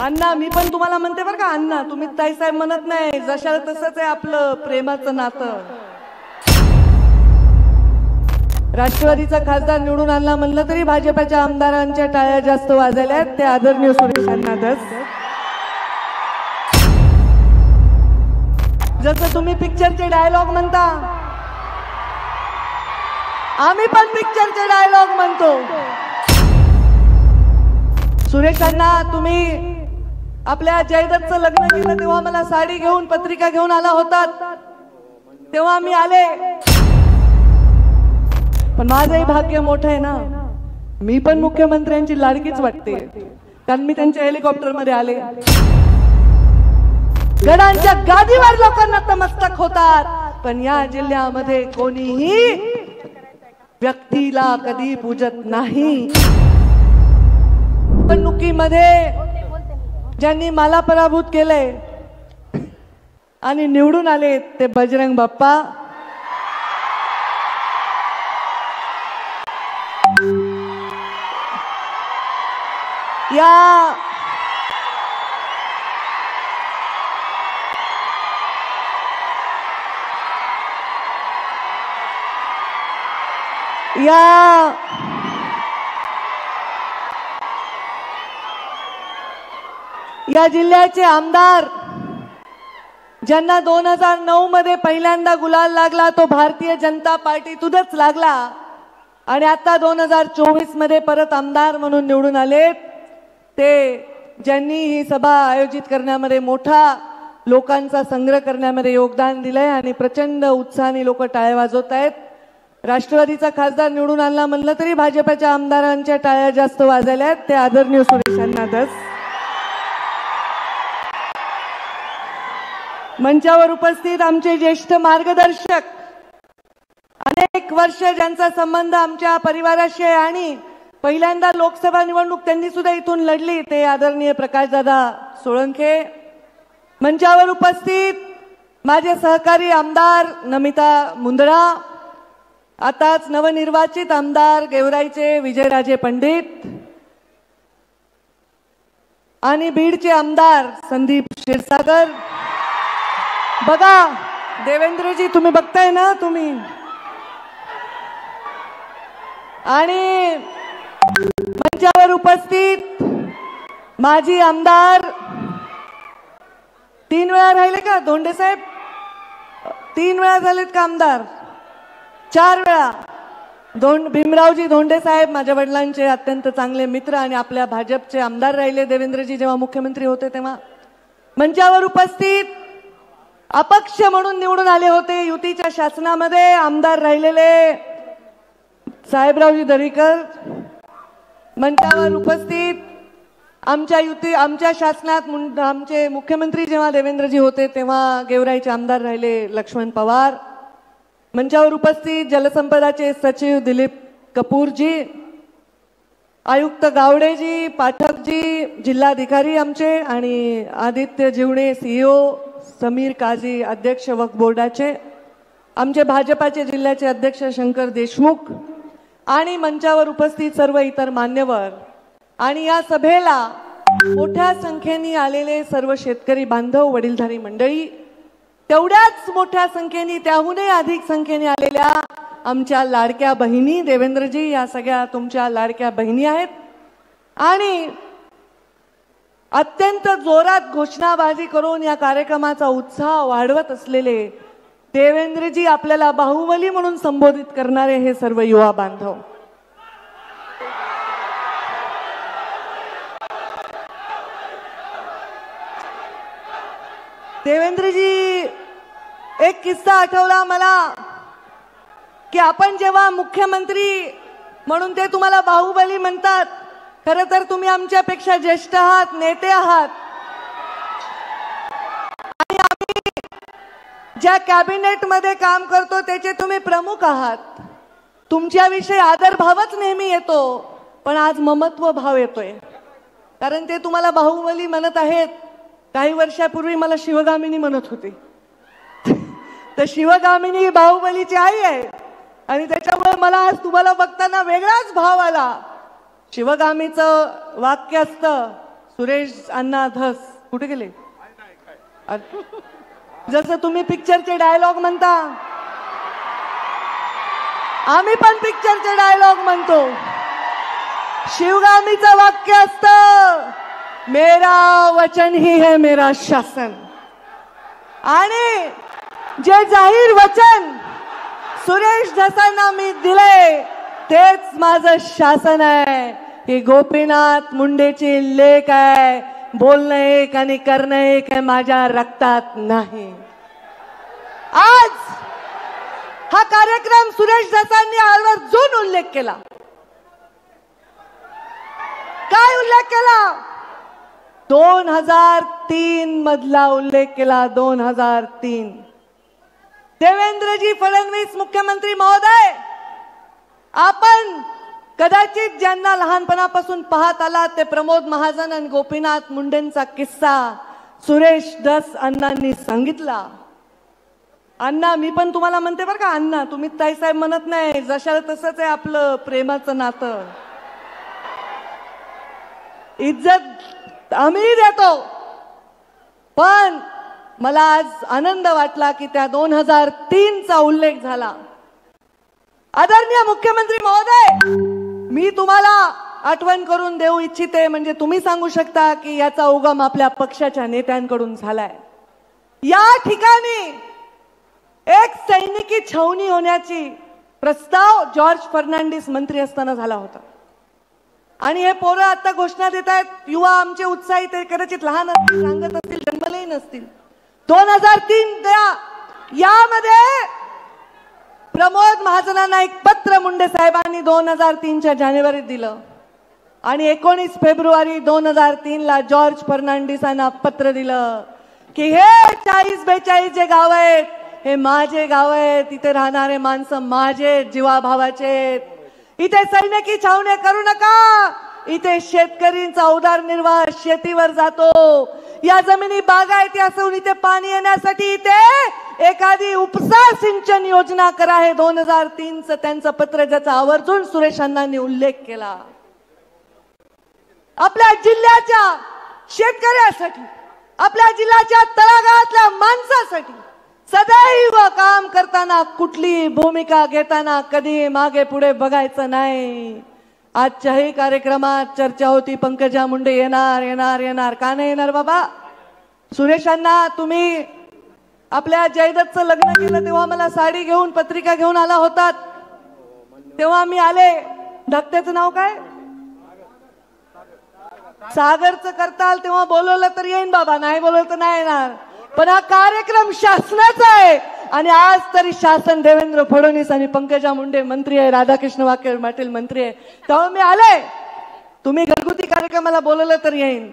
अण्णा मी पण तुम्हाला म्हणते बरं का अण्णा, तुम्ही ताई साहेब म्हणत नाही, जशाला तसंच आहे आपलं प्रेमाचं नातं. राष्ट्रवादीचा खासदार निवडून आणला म्हणलं तरी भाजपच्या आमदारांच्या टाळ्या जास्त वाजल्यात, ते आदरणीय सुरेश अण्णाच. जसं तुम्ही पिक्चरचे डायलॉग म्हणता, आम्ही पण पिक्चरचे डायलॉग म्हणतो. सुरेश अण्णा, तुम्ही आपल्या जयदत्तचं लग्न केलं तेव्हा मला साडी घेऊन पत्रिका घेऊन आला होता, तेव्हा मी आले. पण माझंही भाग्य मोठं आहे ना, मी पण मुख्यमंत्र्यांची लाडकीच वाटते, कारण मी त्यांच्या हेलिकॉप्टर मध्ये आले. गडांच्या गादीवर लोकांना नतमस्तक होतात, पण या जिल्ह्यामध्ये कोणीही व्यक्तीला कधी पूजत नाही. निवडणुकीमध्ये ज्यांनी मला पराभूत केलंय आणि निवडून आले ते बजरंग बाप्पा. या जिल्ह्याचे आमदार ज्यांना 2009 मध्ये पहिल्यांदा गुलाल लागला तो भारतीय जनता पार्टीतूनच लागला आणि आता 2024 मध्ये परत आमदार म्हणून निवडून आले, ते ज्यांनी ही सभा आयोजित करण्यामध्ये मोठा लोकांचा संग्रह करण्यामध्ये योगदान दिलंय आणि प्रचंड उत्साहाने लोक टाळ्या वाजवत आहेत. राष्ट्रवादीचा खासदार निवडून आणला म्हणलं तरी भाजपच्या आमदारांच्या टाळ्या जास्त वाजल्यात, ते आदरणीय सुरेश अण्णाच. मंचावर उपस्थित आमचे ज्येष्ठ मार्गदर्शक, अनेक वर्ष ज्यांचा संबंध आमच्या परिवाराशी आहे आणि पहिल्यांदा लोकसभा निवडणूक त्यांनी सुद्धा इथून लढली, ते आदरणीय प्रकाशदादा सोळंके. मंचावर उपस्थित माझे सहकारी आमदार नमिता मुंदडा, आताच नवनिर्वाचित आमदार गेवराईचे विजयराजे पंडित आणि बीडचे आमदार संदीप क्षीरसागर. बघा देवेंद्रजी, तुम्ही बघताय ना तुम्ही. आणि मंचावर उपस्थित माजी आमदार, 3 वेळा राहिले का धोंडे साहेब? 3 वेळा झालेत का आमदार? 4 वेळा. भीमरावजी धोंडे साहेब माझ्या वडिलांचे अत्यंत चांगले मित्र आणि आपल्या भाजपचे आमदार राहिले देवेंद्रजी जेव्हा मुख्यमंत्री होते तेव्हा. मंचावर उपस्थित अपक्ष म्हणून निवडून आले होते, युतीच्या शासनामध्ये आमदार राहिलेले साहेबरावजी दरेकर. मंचावर उपस्थित आमच्या शासनात आमचे मुख्यमंत्री जेव्हा देवेंद्रजी होते तेव्हा गेवराईचे आमदार राहिले लक्ष्मण पवार. मंचावर उपस्थित जलसंपदाचे सचिव दिलीप कपूरजी, आयुक्त गावडेजी, पाठकजी, जिल्हाधिकारी आमचे आणि आदित्य जीवणे सीईओ, समीर काझी अध्यक्ष वक्फ बोर्डाचे, आमचे भाजपाचे जिल्ह्याचे अध्यक्ष शंकर देशमुख आणि मंचावर उपस्थित सर्व इतर मान्यवर आणि या सभेला मोठ्या संख्येने आलेले सर्व शेतकरी बांधव, वडीलधारी मंडळी, तेवढ्याच मोठ्या संख्येने, त्याहूनही अधिक संख्येने आलेल्या आमच्या लाडक्या बहिणी देवेंद्रजी, या सगळ्या तुमच्या लाडक्या बहिणी आहेत. आणि अत्यंत जोरात घोषणाबाजी करून या कार्यक्रमाचा उत्साह वाढवत असलेले देवेंद्रजी, आपल्याला बाहुबली म्हणून संबोधित करणारे हे सर्व युवा बांधव. देवेंद्रजी, एक किस्सा आठवला मला की आपण जेव्हा मुख्यमंत्री म्हणून ते तुम्हाला बाहुबली म्हणतात, खरं तर तुम्ही आमच्यापेक्षा ज्येष्ठ आहात, नेते आहात. आणि आम्ही ज्या कॅबिनेट मध्ये काम करतो त्याचे तुम्ही प्रमुख आहात. तुमच्याविषयी आदरभावच नेहमी येतो, पण आज ममत्व भाव येतोय, कारण ते तुम्हाला बाहुबली म्हणत आहेत. काही वर्षापूर्वी मला शिवगामिनी म्हणत होते, तर शिवगामिनी बाहुबलीची आई आहे आणि त्याच्यामुळे मला आज तुम्हाला बघताना वेगळाच भाव आला. शिवगामीचं वाक्य असतं, सुरेश अण्णा धस कुठे गेले? जसं तुम्ही पिक्चरचे डायलॉग म्हणता, आम्ही पण पिक्चरचे डायलॉग म्हणतो. शिवगामीचं वाक्य असतं, मेरा वचन ही है मेरा शासन. आणि जे जाहीर वचन सुरेश धसांना मी दिले तेच माझं शासन आहे. ही गोपीनाथ मुंडेची लेख आहे. बोलणं एक आणि करणं एक आहे, माझ्या रक्तात नाही. आज हा कार्यक्रम सुरेश धसांनी आवर्जून उल्लेख केला. काय उल्लेख केला? 2003 मधला उल्लेख केला. 2003. देवेंद्रजी फडणवीस मुख्यमंत्री महोदय, आपण कदाचित ज्यांना लहानपणापासून पाहत आला ते प्रमोद महाजन आणि गोपीनाथ मुंडेंचा किस्सा सुरेश धस अण्णांनी सांगितला. अण्णा, मी पण तुम्हाला म्हणते बरं का अण्णा, तुम्ही ताईसाहेब म्हणत नाही. जशाला तसंच आहे आपलं प्रेमाचं नातं. इज्जत आम्ही देतो, पण मला आज आनंद वाटला की त्या 2003 चा उल्लेख झाला. आदरणीय मुख्यमंत्री महोदय, मी तुम्हाला आठवण करून देऊ इच्छिते, म्हणजे तुम्ही सांगू शकता की याचा उगम आपल्या पक्षाच्या नेत्यांकडून झालाय. या ठिकाणी एक सैनिकी छावणी होण्याची प्रस्ताव जॉर्ज फर्नांडिस मंत्री असताना झाला होता. आणि हे पोरं आता घोषणा देत आहेत, युवा आमचे उत्साही, ते कदाचित लहान असतील, सांगत असतील, जन्मलेही नसतील. 2003 यामध्ये प्रमोद महाजनांना एक पत्र मुंडे साहेबांनी 2003च्या जानेवारीत दिलं. आणि 19 फेब्रुवारी 2003 ला जॉर्ज फर्नांडिसांना पत्र दिलं की हे 40-42 जे गाव आहेत हे माझे गाव आहेत. इथे राहणारे माणसं माझे जीवाभावाचे. इथे सैनिकी छावण्या करू नका. इथे शेतकरींचा उदरनिर्वाह शेतीवर जातो. या जमिनी बागायती असून इथे पाणी येण्यासाठी इथे एखादी उपसा सिंचन योजना करा. हे 2003 चं त्यांचं पत्र, ज्याचा आवर्जून सुरेश अण्णांनी उल्लेख केला. आपल्या जिल्ह्याच्या शेतकऱ्यासाठी, आपल्या जिल्ह्याच्या तळागाळातल्या माणसासाठी सदैव काम करताना, कुठली भूमिका घेताना कधी मागे पुढे बघायचं नाही. आजच्याही कार्यक्रमात चर्चा होती, पंकजा मुंडे येणार येणार येणार. का नाही येणार बाबा? सुरेशांना, तुम्ही आपल्या जयदत्तचं लग्न केलं तेव्हा मला साडी घेऊन पत्रिका घेऊन आला होतात, तेव्हा मी आले. धाकट्याचं नाव काय? सागरचं करताल तेव्हा बोलवलं तर येईन बाबा, नाही बोलवलं तर नाही येणार. पण हा कार्यक्रम शासनाचा आहे आणि आज तरी शासन देवेंद्र फडणवीस आणि पंकजा मुंडे मंत्री आहे, राधाकृष्ण वाके पाटील मंत्री आहे, तेव्हा मी आले. तुम्ही घरगुती कार्यक्रमाला बोलवलं तर येईन,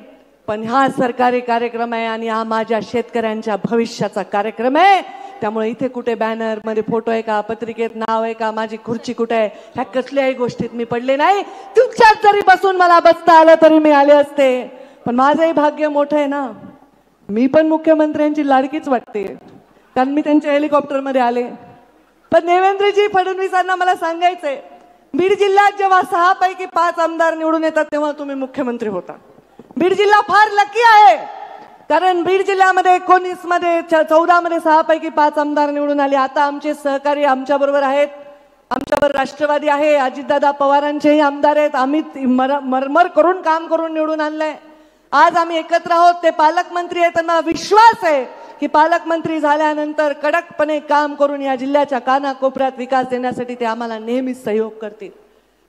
पण हा सरकारी कार्यक्रम आहे आणि हा माझ्या शेतकऱ्यांच्या भविष्याचा कार्यक्रम आहे. त्यामुळे इथे कुठे बॅनर मध्ये फोटो आहे का, पत्रिकेत नाव आहे का, माझी खुर्ची कुठे आहे, ह्या कसल्याही गोष्टीत मी पडले नाही. तुमच्यात जरी बसून मला बसता आलं तरी मी आले असते. पण माझंही भाग्य मोठं आहे ना, मी पण मुख्यमंत्र्यांची लाडकीच वाटते, कारण मी त्यांच्या हेलिकॉप्टरमध्ये आले. पण देवेंद्रजी फडणवीसांना मला सांगायचंय, बीड जिल्ह्यात जेव्हा 6 पैकी 5 आमदार निवडून येतात तेव्हा तुम्ही मुख्यमंत्री होता. बीड जिल्हा फार लकी आहे, कारण बीड जिल्ह्यामध्ये 19 मध्ये 14 मध्ये 6 पैकी 5 आमदार निवडून आले. आता आमचे सहकारी आमच्या बरोबर आहेत, आमच्यावर राष्ट्रवादी आहे, अजितदादा पवारांचेही आमदार आहेत. आम्ही मरमर करून काम करून निवडून आणलंय. आज आम्ही एकत्र आहोत. ते पालकमंत्री आहेत, मला विश्वास आहे की पालकमंत्री झाल्यानंतर कडकपणे काम करून या जिल्ह्याच्या कानाकोपऱ्यात विकास देण्यासाठी ते आम्हाला नेहमीच सहयोग करतील.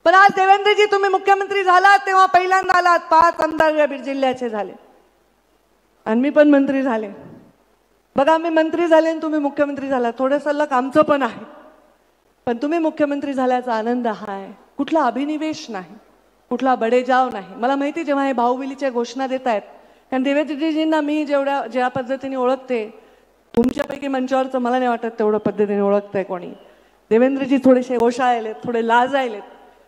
पण आज देवेंद्रजी तुम्ही मुख्यमंत्री झालात तेव्हा पहिल्यांदा आलात, 5 आमदार या बीड जिल्ह्याचे झाले आणि मी पण मंत्री झाले. बघा, मी मंत्री झाले आणि तुम्ही मुख्यमंत्री झाला, थोडंसं लक आमचं पण आहे. पण तुम्ही मुख्यमंत्री झाल्याचा आनंद हा आहे, कुठला अभिनिवेश नाही, कुठला बडेजाव नाही. मला माहिती जेव्हा हे भाऊबिलीच्या घोषणा देत आहेत, कारण देवेंद्रजींना मी ज्या पद्धतीने ओळखते, तुमच्यापैकी मंचावरचं मला नाही वाटत तेवढं पद्धतीने ओळखतंय कोणी. देवेंद्रजी थोडेसे ओशाळलेत, थोडे लाजायलेत,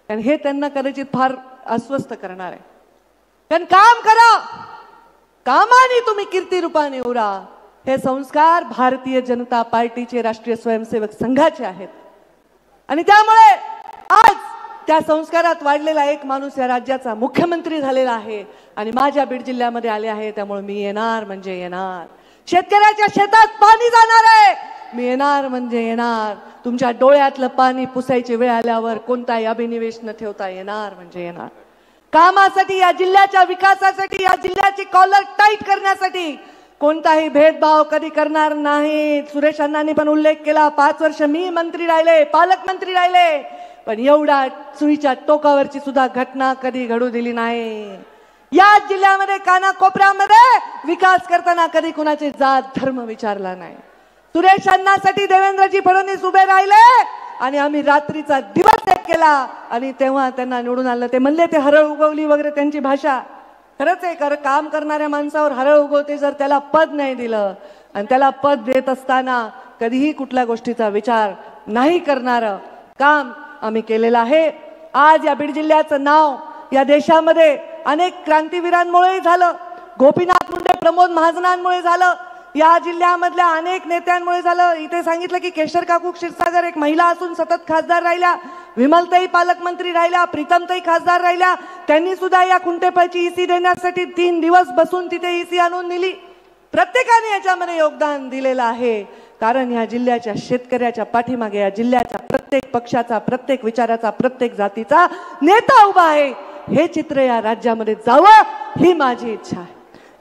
कारण हे त्यांना कदाचित फार अस्वस्थ करणार आहे. कारण काम करा, कामाने तुम्ही कीर्ती रूपाने उरा, हे संस्कार भारतीय जनता पार्टीचे राष्ट्रीय स्वयंसेवक संघाचे आहेत. आणि त्यामुळे आज त्या संस्कारात वाढलेला एक माणूस या राज्याचा मुख्यमंत्री झालेला आहे आणि माझ्या बीड जिल्ह्यामध्ये आले आहे, त्यामुळे मी येणार म्हणजे येणार. शेतकऱ्याच्या शेतात पाणी जाणार आहे, मी येणार म्हणजे येणार. तुमच्या डोळ्यातलं पाणी पुसायची वेळ आल्यावर कोणताही अभिनिवेश न ठेवता येणार म्हणजे येणार. कामासाठी, या जिल्ह्याच्या विकासासाठी, या जिल्ह्याची कॉलर टाईट करण्यासाठी कोणताही भेदभाव कधी करणार नाही. सुरेश अण्णांनी पण उल्लेख केला, 5 वर्ष मी मंत्री राहिले, पालकमंत्री राहिले, पण एवढा सुईच्या टोकावरची सुद्धा घटना कधी घडू दिली नाही. या जिल्ह्यामध्ये कानाकोपऱ्यामध्ये विकास करताना कधी कुणाचे जात धर्म विचारला नाही. सुरेश अण्णांसाठी देवेंद्रजी फडणवीस उभे राहिले आणि आम्ही रात्रीचा दिवस एक केला आणि तेव्हा त्यांना निवडून आणलं. ते म्हणले ते हरळ उगवली वगैरे त्यांची भाषा खरंच आहे. काम करणाऱ्या माणसावर हरळ उगवते जर त्याला पद नाही दिलं, आणि त्याला पद देत असताना कधीही कुठल्या गोष्टीचा विचार नाही करणारं काम आम्ही केलेलं आहे. आज या बीड जिल्ह्याचं नाव या देशामध्ये अनेक क्रांतीवीरांमुळे झालं, गोपीनाथ मुंडे, प्रमोद महाजनांमुळे झालं, या जिल्ह्यामधल्या अनेक नेत्यांमुळे झालं. इथे सांगितलं की केशर काकू क्षीरसागर एक महिला असून सतत खासदार राहिल्या, विमलताई पालकमंत्री राहिल्या, प्रीतमताई खासदार राहिल्या. त्यांनी सुद्धा या कुंटेपळची ईसी देण्यासाठी 3 दिवस बसून तिथे ईसी आणून दिली. प्रत्येकाने याच्यामध्ये योगदान दिलेलं आहे, कारण या जिल्ह्याच्या शेतकऱ्याच्या पाठीमागे या जिल्ह्याच्या प्रत्येक पक्षाचा, प्रत्येक विचाराचा, प्रत्येक जातीचा नेता उभा आहे. हे चित्र या राज्यामध्ये जावं ही माझी इच्छा आहे.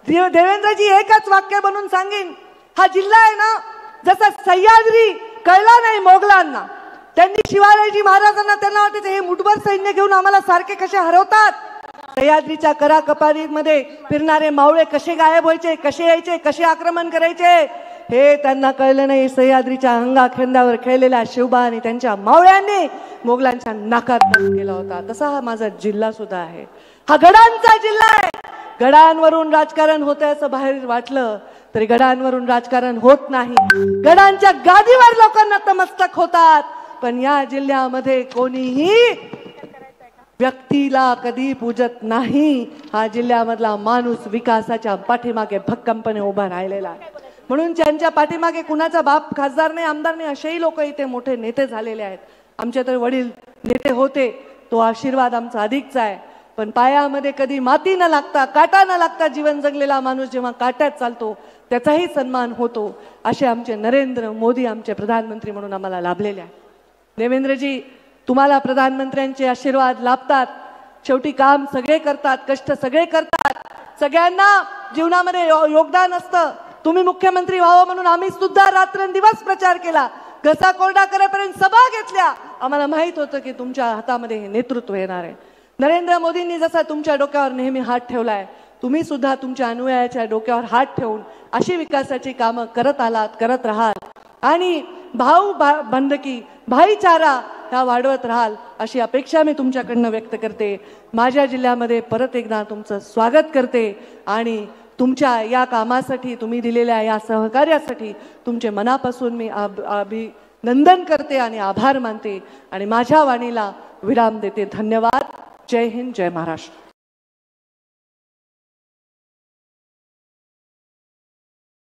देवेंद्रजी एकच वाक्य बनून सांगेन, हा जिल्हा आहे ना, जसा सह्याद्री कळला नाही मोगलांना, त्यांनी शिवाजी महाराजांना त्यांना वाटायचं हे मुठभर सैन्य घेऊन आम्हाला सारखे कसे हरवतात. सह्याद्रीच्या कराकपारीमध्ये फिरणारे मावळे कसे गायब व्हायचे, कसे यायचे, कसे आक्रमण करायचे हे त्यांना कळलं नाही. सह्याद्रीच्या अंगाखेंद्यावर खेळलेल्या शिवबा आणि त्यांच्या मावळ्यांनी मोगलांच्या नाकात बस केला होता. तसा हा माझा जिल्हा सुद्धा आहे. हा गडांचा जिल्हा आहे. गडांवरून राजकारण होतं असं बाहेर वाटलं तरी गडांवरून राजकारण होत नाही. गडांच्या गादीवर लोक नतमस्तक होतात, पण या जिल्ह्यामध्ये कोणीही व्यक्तीला कधी पूजत नाही. हा जिल्ह्यामधला माणूस विकासाच्या पाठीमागे भक्कमपणे उभा राहिलेला आहे. म्हणून ज्यांच्या पाठीमागे कुणाचा बाप खासदार नाही, आमदार नाही, असेही लोक इथे मोठे नेते झालेले आहेत. आमचे तर वडील नेते होते, तो आशीर्वाद आमचा अधिकचा आहे. पण पायामध्ये कधी माती न लागता, काटा न लागता जीवन जगलेला माणूस जेव्हा काट्यात चालतो त्याचाही सन्मान होतो. असे आमचे नरेंद्र मोदी आमचे प्रधानमंत्री म्हणून आम्हाला लाभलेले आहे. देवेंद्रजी, तुम्हाला प्रधानमंत्र्यांचे आशीर्वाद लाभतात. शेवटी काम सगळे करतात, कष्ट सगळे करतात, सगळ्यांना जीवनामध्ये योगदान असतं. तुम्ही मुख्यमंत्री व्हावं म्हणून आम्ही सुद्धा रात्रंदिवस प्रचार केला, घसा कोरडा करेपर्यंत सभा घेतल्या. आम्हाला माहित होतं की तुमच्या हातामध्ये हे नेतृत्व येणार आहे. नरेंद्र मोदींनी जसा तुमच्या डोक्यावर नेहमी हात ठेवलाय, तुम्ही सुद्धा तुमच्या अनुयायाच्या डोक्यावर हात ठेवून अशी विकासाची कामं करत आलात, करत राहाल आणि बंधकी, भाईचारा ह्या वाढवत राहाल अशी अपेक्षा मी तुमच्याकडनं व्यक्त करते. माझ्या जिल्ह्यामध्ये परत एकदा तुमचं स्वागत करते आणि तुमच्या या कामासाठी, तुम्ही दिलेल्या या सहकार्यासाठी तुमचे मनापासून मी अभिनंदन करते आणि आभार मानते आणि माझ्या वाणीला विराम देते. धन्यवाद. जय हिंद, जय महाराष्ट्र.